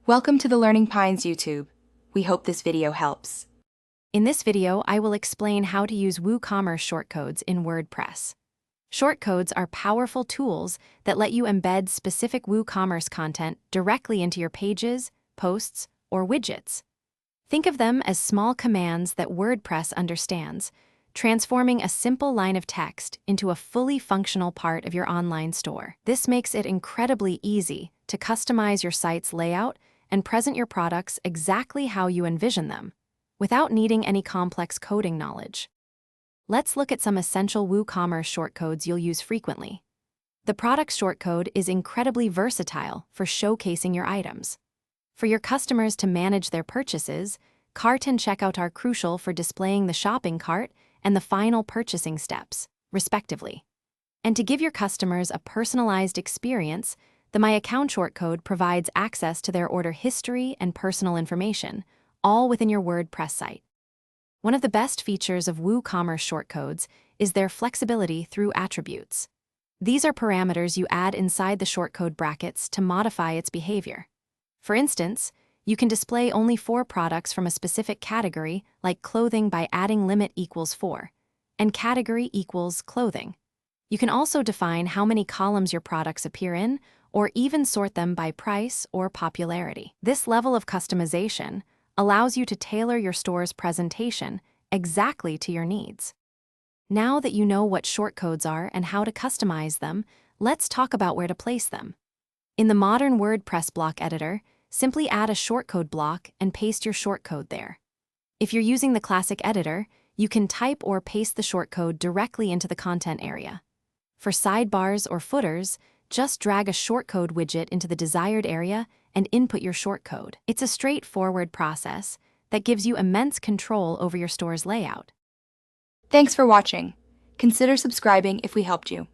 Welcome to the Learning Pines YouTube. We hope this video helps. In this video, I will explain how to use WooCommerce shortcodes in WordPress. Shortcodes are powerful tools that let you embed specific WooCommerce content directly into your pages, posts, or widgets. Think of them as small commands that WordPress understands, transforming a simple line of text into a fully functional part of your online store. This makes it incredibly easy to customize your site's layout and present your products exactly how you envision them, without needing any complex coding knowledge. Let's look at some essential WooCommerce shortcodes you'll use frequently. The product shortcode is incredibly versatile for showcasing your items. For your customers to manage their purchases, cart and checkout are crucial for displaying the shopping cart and the final purchasing steps, respectively. And to give your customers a personalized experience, the My Account shortcode provides access to their order history and personal information, all within your WordPress site. One of the best features of WooCommerce shortcodes is their flexibility through attributes. These are parameters you add inside the shortcode brackets to modify its behavior. For instance, you can display only 4 products from a specific category, like clothing, by adding limit equals 4, and category equals clothing. You can also define how many columns your products appear in, or even sort them by price or popularity. This level of customization allows you to tailor your store's presentation exactly to your needs. Now that you know what shortcodes are and how to customize them, let's talk about where to place them. In the modern WordPress block editor, simply add a shortcode block and paste your shortcode there. If you're using the classic editor, you can type or paste the shortcode directly into the content area. For sidebars or footers, just drag a shortcode widget into the desired area and input your shortcode. It's a straightforward process that gives you immense control over your store's layout. Thanks for watching. Consider subscribing if we helped you.